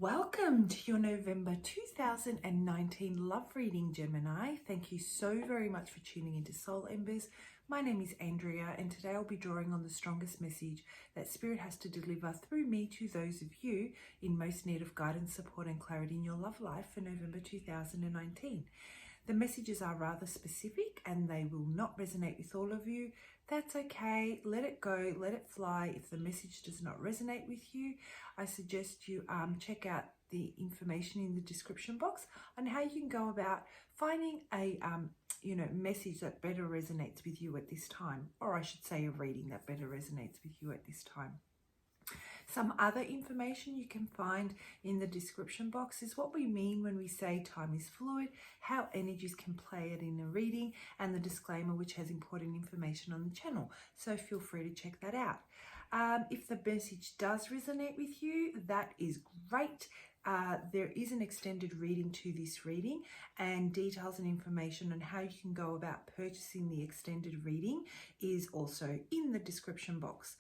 Welcome to your November 2019 love reading, Gemini. Thank you so very much for tuning into Soul Embers. My name is Andrea, and today I'll be drawing on the strongest message that Spirit has to deliver through me to those of you in most need of guidance, support and clarity in your love life for November 2019. The messages are rather specific and they will not resonate with all of you. That's okay. Let it go. Let it fly. If the message does not resonate with you, I suggest you check out the information in the description box on how you can go about finding a message that better resonates with you at this time, or I should say a reading that better resonates with you at this time. Some other information you can find in the description box is what we mean when we say time is fluid, how energies can play it in a reading, and the disclaimer which has important information on the channel. So feel free to check that out. If the message does resonate with you, that is great. There is an extended reading to this reading, and details and information on how you can go about purchasing the extended reading is also in the description box.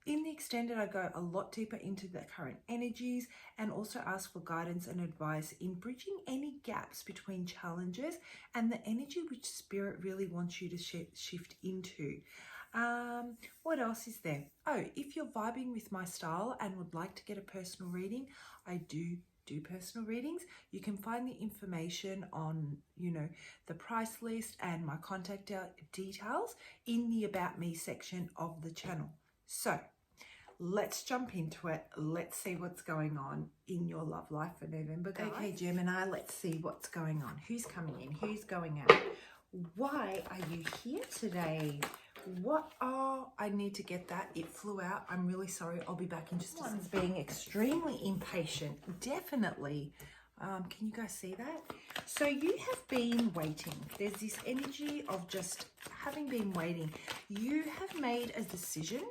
In the extended, I go a lot deeper into the current energies and also ask for guidance and advice in bridging any gaps between challenges and the energy which Spirit really wants you to shift into. What else is there? Oh, if you're vibing with my style and would like to get a personal reading, I do personal readings. You can find the information on, the price list and my contact details in the About Me section of the channel. So let's jump into it. Let's see what's going on in your love life for November, guys. Okay, Gemini, let's see what's going on. Who's coming in? Who's going out? Why are you here today? What? Oh, I need to get that. It flew out. I'm really sorry. I'll be back in just a second. One's being extremely impatient. Definitely. Can you guys see that? So you have been waiting. There's this energy of just having been waiting. You have made a decision.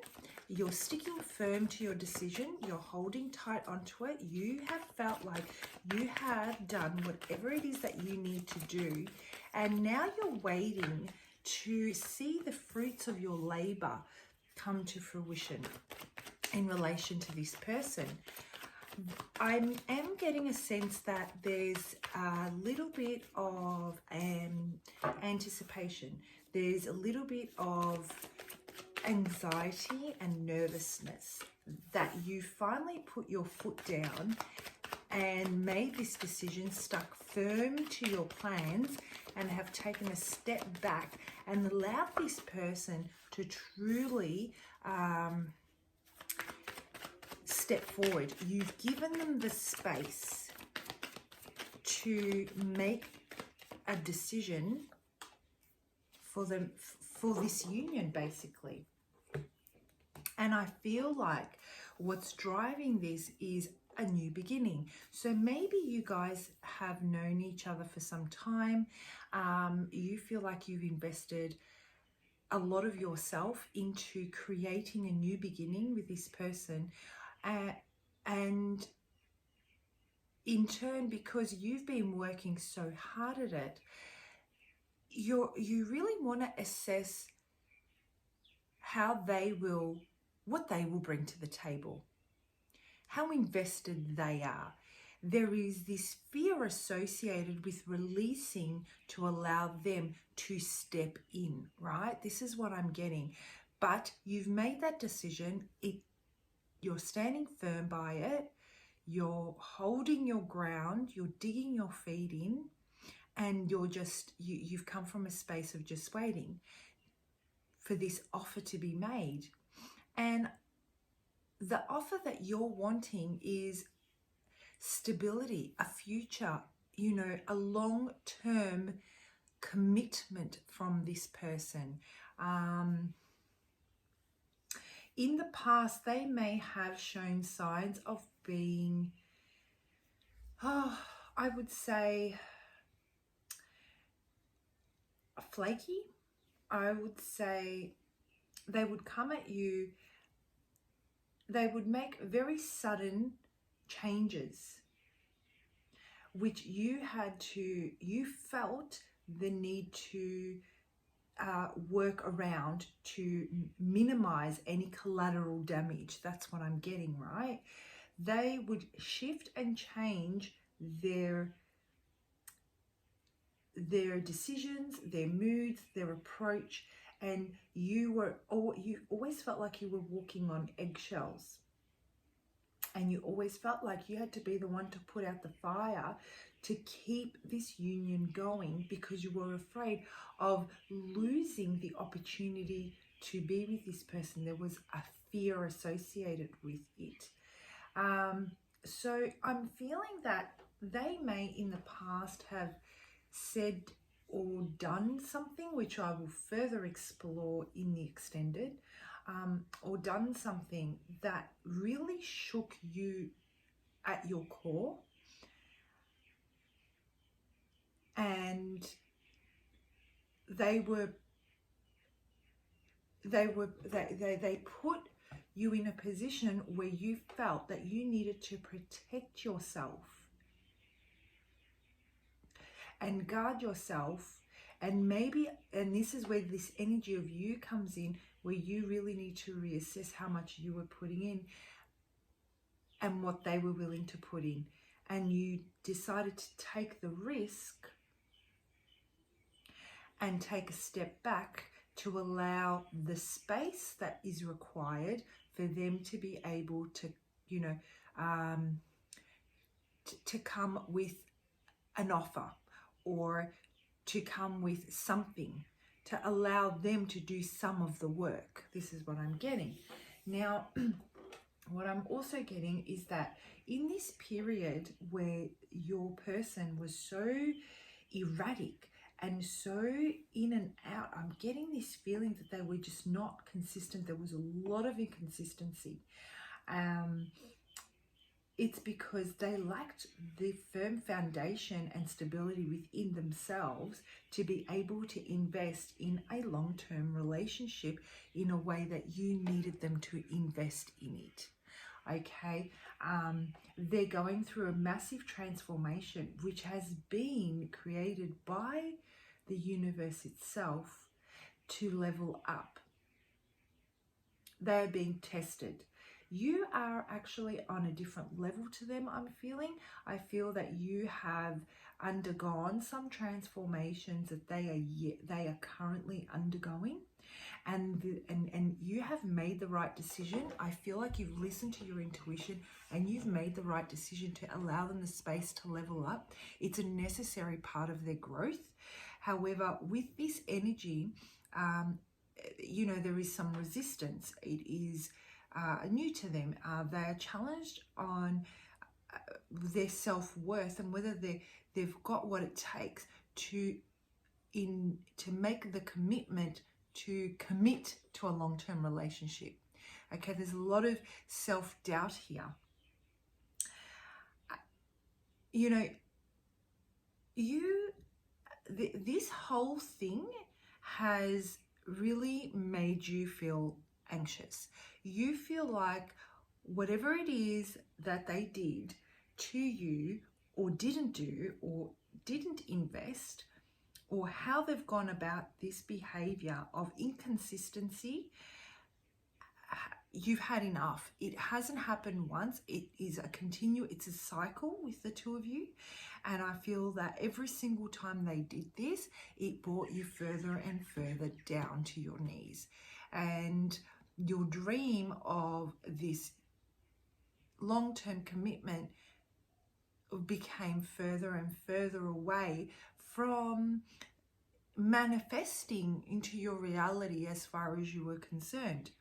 You're sticking firm to your decision. You're holding tight onto it. You have felt like you have done whatever it is that you need to do. And now you're waiting to see the fruits of your labor come to fruition in relation to this person. I am getting a sense that there's a little bit of anticipation. There's a little bit of anxiety and nervousness that you finally put your foot down and made this decision, stuck firm to your plans, and have taken a step back and allowed this person to truly step forward. You've given them the space to make a decision for this union, basically. And I feel like what's driving this is a new beginning. So maybe you guys have known each other for some time. You feel like you've invested a lot of yourself into creating a new beginning with this person. And in turn, because you've been working so hard at it, you really want to assess what they will bring to the table, how invested they are. There is this fear associated with releasing to allow them to step in, right? This is what I'm getting. But you've made that decision. You're standing firm by it. You're holding your ground. You're digging your feet in. And you've come from a space of just waiting for this offer to be made. And the offer that you're wanting is stability, a future, a long-term commitment from this person. In the past, they may have shown signs of being, I would say, flaky. I would say they would come at you, they would make very sudden changes, which you felt the need to work around to minimize any collateral damage. That's what I'm getting, right? they would shift and change their decisions, their moods, their approach, and you always felt like you were walking on eggshells. And you always felt like you had to be the one to put out the fire to keep this union going, because you were afraid of losing the opportunity to be with this person. There was a fear associated with it. So I'm feeling that they may in the past have said or done something, which I will further explore in the extended, or done something that really shook you at your core, and they put you in a position where you felt that you needed to protect yourself and guard yourself. And this is where this energy of you comes in, where you really need to reassess how much you were putting in and what they were willing to put in. And you decided to take the risk and take a step back to allow the space that is required for them to be able to, to come with an offer, or to come with something, to allow them to do some of the work. This is what I'm getting. Now, what I'm also getting is that in this period where your person was so erratic and so in and out, I'm getting this feeling that they were just not consistent. There was a lot of inconsistency. It's because they lacked the firm foundation and stability within themselves to be able to invest in a long-term relationship in a way that you needed them to invest in it. Okay, they're going through a massive transformation, which has been created by the universe itself to level up. They're being tested. You are actually on a different level to them, I'm feeling. I feel that you have undergone some transformations that they are currently undergoing, and you have made the right decision. I feel like you've listened to your intuition and you've made the right decision to allow them the space to level up. It's a necessary part of their growth. However, with this energy, there is some resistance. It is new to them. They are challenged on their self-worth and whether they've got what it takes to make the commitment to commit to a long-term relationship. Okay, there's a lot of self-doubt here. This whole thing has really made you feel anxious. You feel like whatever it is that they did to you, or didn't do, or didn't invest, or how they've gone about this behavior of inconsistency, you've had enough. It hasn't happened once. It is it's a cycle with the two of you. And I feel that every single time they did this, it brought you further and further down to your knees. And your dream of this long-term commitment became further and further away from manifesting into your reality as far as you were concerned.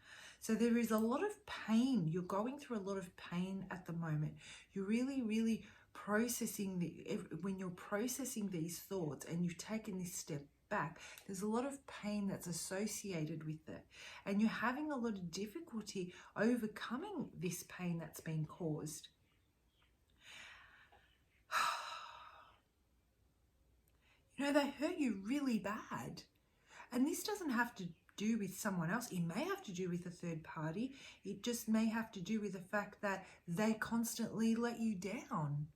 So there is a lot of pain. You're going through a lot of pain at the moment. You're really, really processing when you're processing these thoughts and you've taken this step back, there's a lot of pain that's associated with it, and you're having a lot of difficulty overcoming this pain that's been caused. They hurt you really bad, and this doesn't have to do with someone else. It may have to do with a third party. It just may have to do with the fact that they constantly let you down.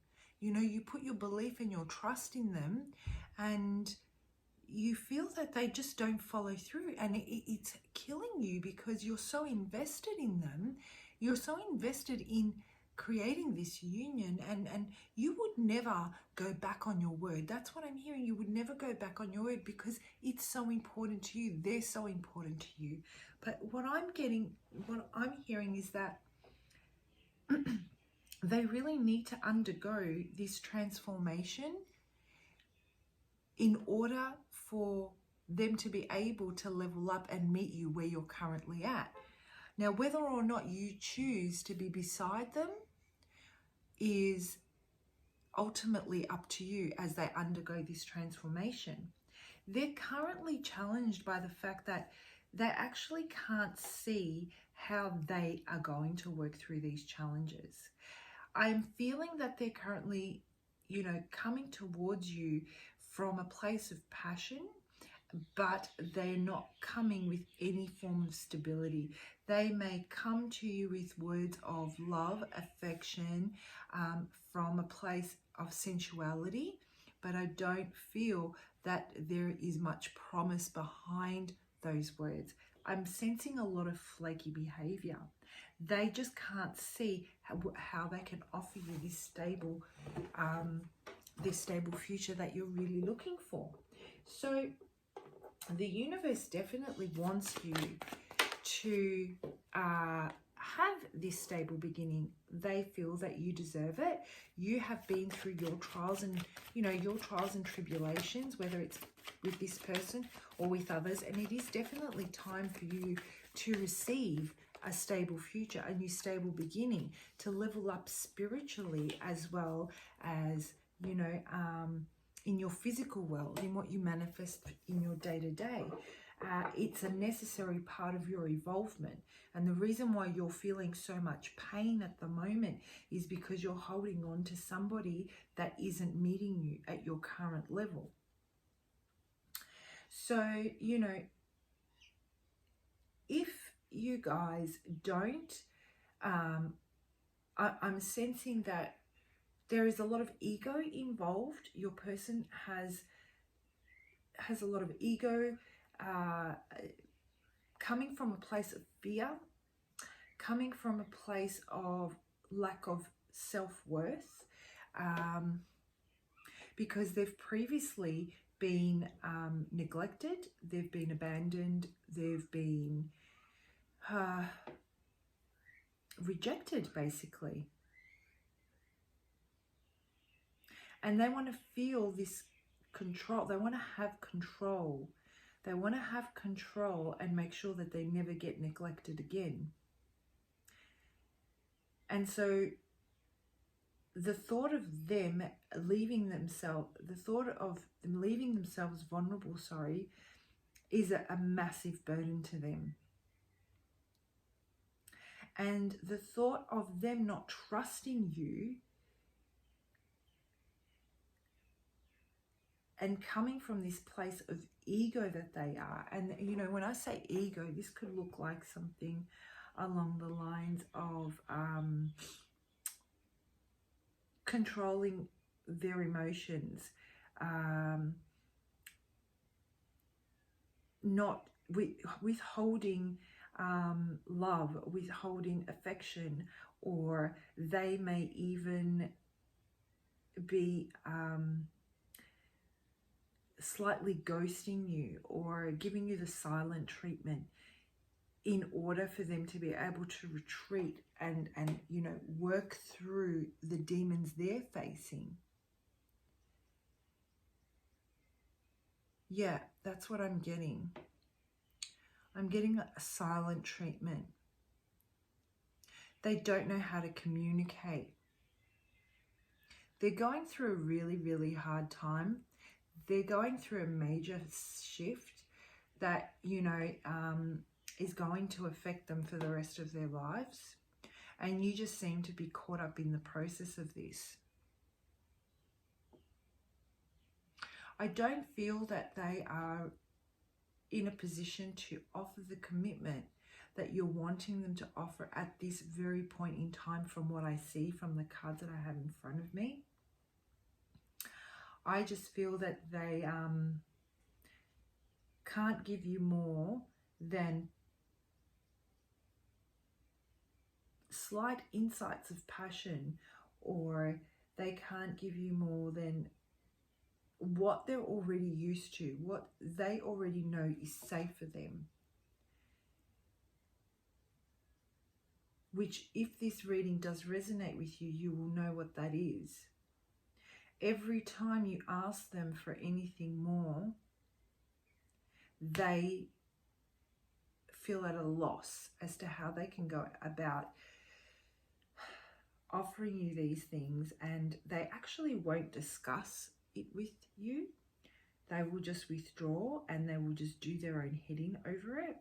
You put your belief and your trust in them, and you feel that they just don't follow through, and it's killing you because you're so invested in them. You're so invested in creating this union, and you would never go back on your word. That's what I'm hearing. You would never go back on your word because it's so important to you. They're so important to you. But what I'm hearing is that they really need to undergo this transformation in order for them to be able to level up and meet you where you're currently at. Now, whether or not you choose to be beside them is ultimately up to you as they undergo this transformation. They're currently challenged by the fact that they actually can't see how they are going to work through these challenges. I'm feeling that they're currently, coming towards you from a place of passion, but they're not coming with any form of stability. They may come to you with words of love, affection, from a place of sensuality, but I don't feel that there is much promise behind those words. I'm sensing a lot of flaky behavior. They just can't see how they can offer you this stable future that you're really looking for. So the universe definitely wants you to have this stable beginning. They feel that you deserve it. You have been through your trials and tribulations, whether it's with this person or with others, and it is definitely time for you to receive a stable future, a new stable beginning, to level up spiritually as well as, in your physical world, in what you manifest in your day-to-day. It's a necessary part of your evolvement. And the reason why you're feeling so much pain at the moment is because you're holding on to somebody that isn't meeting you at your current level. So, if you guys don't, I'm sensing that there is a lot of ego involved. Your person has a lot of ego, coming from a place of fear, coming from a place of lack of self-worth, because they've previously been neglected, they've been abandoned, they've been rejected, basically. And they want to feel this control. They want to have control. They want to have control and make sure that they never get neglected again. And so the thought of them leaving themselves, vulnerable, is a massive burden to them. And the thought of them not trusting you and coming from this place of ego that they are. And, when I say ego, this could look like something along the lines of controlling their emotions, not withholding love, withholding affection, or they may even be slightly ghosting you or giving you the silent treatment in order for them to be able to retreat and work through the demons they're facing. Yeah, that's what I'm getting. I'm getting a silent treatment. They don't know how to communicate. They're going through a really, really hard time. They're going through a major shift that, is going to affect them for the rest of their lives. And you just seem to be caught up in the process of this. I don't feel that they are in a position to offer the commitment that you're wanting them to offer at this very point in time, from what I see from the cards that I have in front of me. I just feel that they can't give you more than slight insights of passion, or they can't give you more than what they're already used to, what they already know is safe for them. Which, if this reading does resonate with you, you will know what that is. Every time you ask them for anything more, they feel at a loss as to how they can go about offering you these things, and they actually won't discuss it with you. They will just withdraw and they will just do their own heading over it.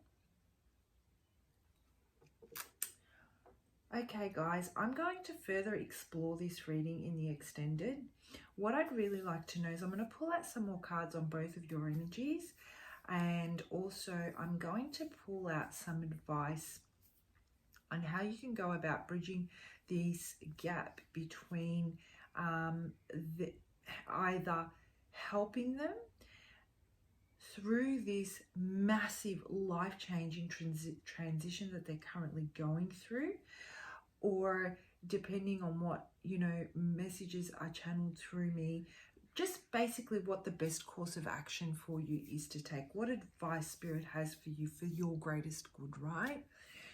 Okay guys, I'm going to further explore this reading in the extended. What I'd really like to know is I'm going to pull out some more cards on both of your energies, and also I'm going to pull out some advice on how you can go about bridging this gap between either helping them through this massive life-changing transition that they're currently going through, or depending on what, you know, messages are channeled through me, just basically what the best course of action for you is to take, what advice Spirit has for you for your greatest good, right?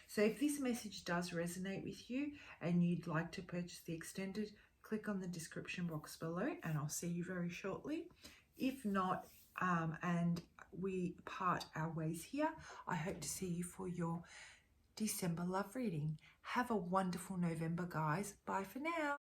So if this message does resonate with you and you'd like to purchase the extended, click on the description box below and I'll see you very shortly. If not, and we part our ways here, I hope to see you for your December love reading. Have a wonderful November, guys. Bye for now.